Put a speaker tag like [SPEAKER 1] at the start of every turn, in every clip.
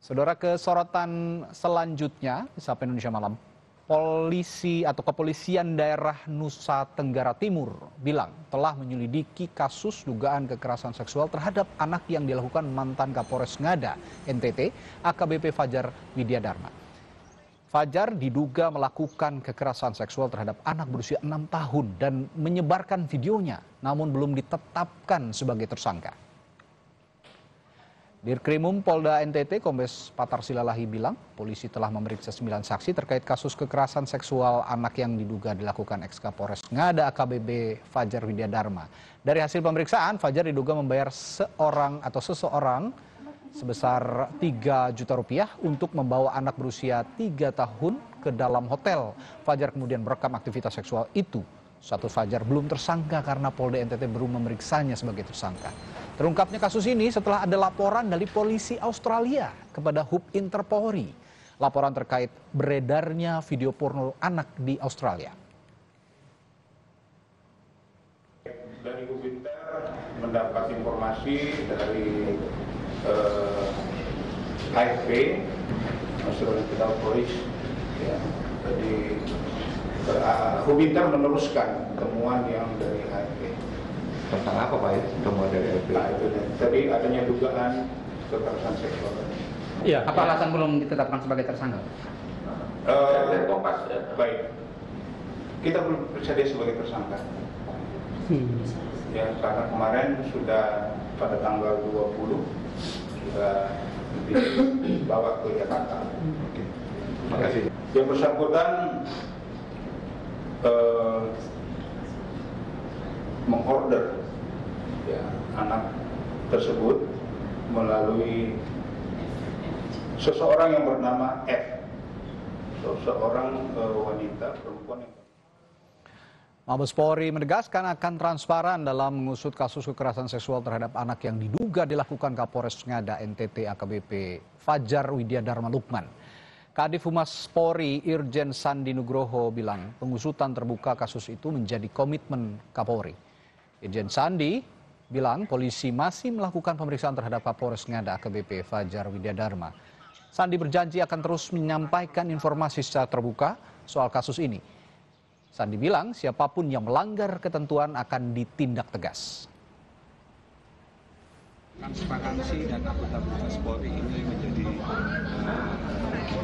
[SPEAKER 1] Saudara, ke sorotan selanjutnya di Sapa Indonesia Malam, polisi atau kepolisian daerah Nusa Tenggara Timur bilang telah menyelidiki kasus dugaan kekerasan seksual terhadap anak yang dilakukan mantan Kapolres Ngada, NTT, AKBP Fajar Widyadharma. Fajar diduga melakukan kekerasan seksual terhadap anak berusia 6 tahun dan menyebarkan videonya, namun belum ditetapkan sebagai tersangka. Dirkrimum Polda NTT Kombes Patar Silalahi bilang polisi telah memeriksa 9 saksi terkait kasus kekerasan seksual anak yang diduga dilakukan ex-Kapolres Ngada AKBP Fajar Widyadharma. Dari hasil pemeriksaan, Fajar diduga membayar seseorang sebesar 3 juta rupiah untuk membawa anak berusia 3 tahun ke dalam hotel. Fajar kemudian merekam aktivitas seksual itu. Status Fajar belum tersangka karena Polda NTT baru memeriksanya sebagai tersangka. Terungkapnya kasus ini setelah ada laporan dari polisi Australia kepada Hub Interpolri. Laporan terkait beredarnya video porno anak di Australia.
[SPEAKER 2] Dari Hub Inter mendapat informasi dari AFP, Australian Federal Police, ya. Jadi Hub Inter meneruskan temuan yang dari AFP.
[SPEAKER 3] Tentang apa Pak itu temuan dari AFP?
[SPEAKER 2] Nah, itu tadi adanya dugaan kekerasan seksual.
[SPEAKER 4] Iya. Apa alasan belum ditetapkan sebagai tersangka?
[SPEAKER 2] Baik, kita belum periksa dia sebagai tersangka. Ya, karena kemarin sudah pada tanggal 20 sudah dibawa ke Jakarta.
[SPEAKER 3] Terima kasih.
[SPEAKER 2] Yang bersangkutan mengorder ya, anak tersebut melalui seseorang yang bernama F, seseorang wanita perempuan yang
[SPEAKER 1] Mabes Polri menegaskan akan transparan dalam mengusut kasus kekerasan seksual terhadap anak yang diduga dilakukan Kapolres Ngada NTT AKBP Fajar Widyadharma Lukman. Kadif Humas Polri Irjen Sandi Nugroho bilang pengusutan terbuka kasus itu menjadi komitmen Kapolri. Irjen Sandi bilang polisi masih melakukan pemeriksaan terhadap Kapolres Ngada AKBP Fajar Widyadharma. Sandi berjanji akan terus menyampaikan informasi secara terbuka soal kasus ini. Sandi bilang siapapun yang melanggar ketentuan akan ditindak tegas.
[SPEAKER 5] Transparansi dan akuntabilitas Polri ini menjadi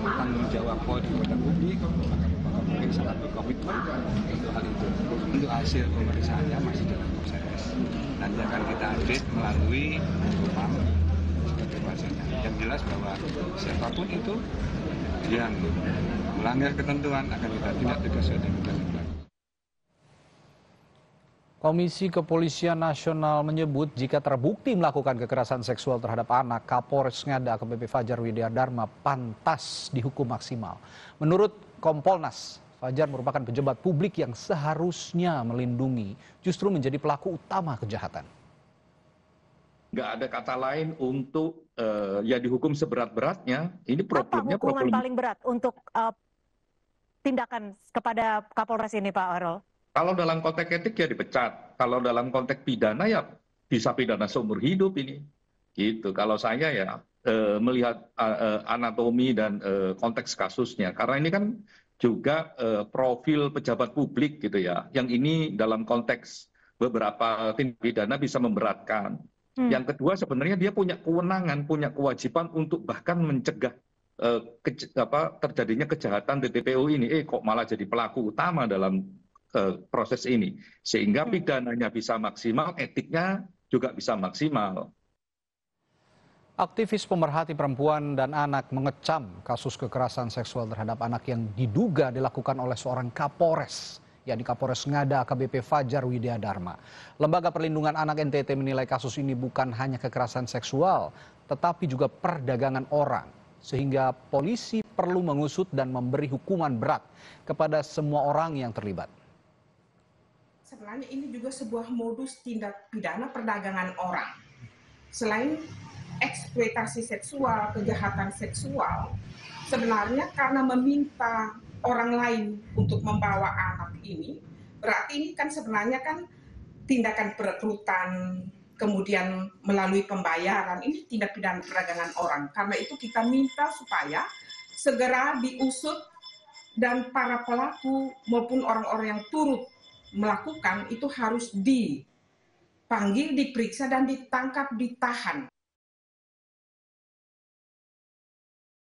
[SPEAKER 5] tanggung jawab Polri kepada publik, maka Bapak Polri sangat berkomitmen untuk hal itu. Untuk hasil pemeriksaannya masih dalam proses. Nanti akan kita update melalui Propam sebagai bahasanya. Yang jelas bahwa siapapun itu yang melanggar ketentuan akan kita tindak tegas dan kita lakukan.
[SPEAKER 1] Komisi Kepolisian Nasional menyebut jika terbukti melakukan kekerasan seksual terhadap anak, Kapolres Ngada AKBP Fajar Widyadharma pantas dihukum maksimal. Menurut Kompolnas, Fajar merupakan pejabat publik yang seharusnya melindungi, justru menjadi pelaku utama kejahatan.
[SPEAKER 6] Nggak ada kata lain untuk ya dihukum seberat-beratnya. Ini problemnya
[SPEAKER 7] apa hukuman
[SPEAKER 6] problem
[SPEAKER 7] paling berat untuk tindakan kepada Kapolres ini, Pak Arul?
[SPEAKER 6] Kalau dalam konteks etik ya dipecat. Kalau dalam konteks pidana ya bisa pidana seumur hidup ini. Gitu. Kalau saya ya melihat anatomi dan konteks kasusnya. Karena ini kan juga profil pejabat publik gitu ya. Yang ini dalam konteks beberapa tindak pidana bisa memberatkan. Yang kedua sebenarnya dia punya kewenangan, punya kewajiban untuk bahkan mencegah terjadinya kejahatan TPPO ini. Kok malah jadi pelaku utama dalam proses ini, sehingga pidananya bisa maksimal, etiknya juga bisa maksimal.
[SPEAKER 1] Aktivis pemerhati perempuan dan anak mengecam kasus kekerasan seksual terhadap anak yang diduga dilakukan oleh seorang Kapolres, yakni Kapolres Ngada AKBP Fajar Widyadharma. Lembaga Perlindungan Anak NTT menilai kasus ini bukan hanya kekerasan seksual, tetapi juga perdagangan orang, sehingga polisi perlu mengusut dan memberi hukuman berat kepada semua orang yang terlibat.
[SPEAKER 8] Sebenarnya ini juga sebuah modus tindak pidana perdagangan orang. Selain eksploitasi seksual, kejahatan seksual, sebenarnya karena meminta orang lain untuk membawa anak ini, berarti ini kan sebenarnya kan tindakan perekrutan kemudian melalui pembayaran, ini tindak pidana perdagangan orang. Karena itu kita minta supaya segera diusut dan para pelaku maupun orang-orang yang turut melakukan itu harus dipanggil, diperiksa, dan ditangkap, ditahan.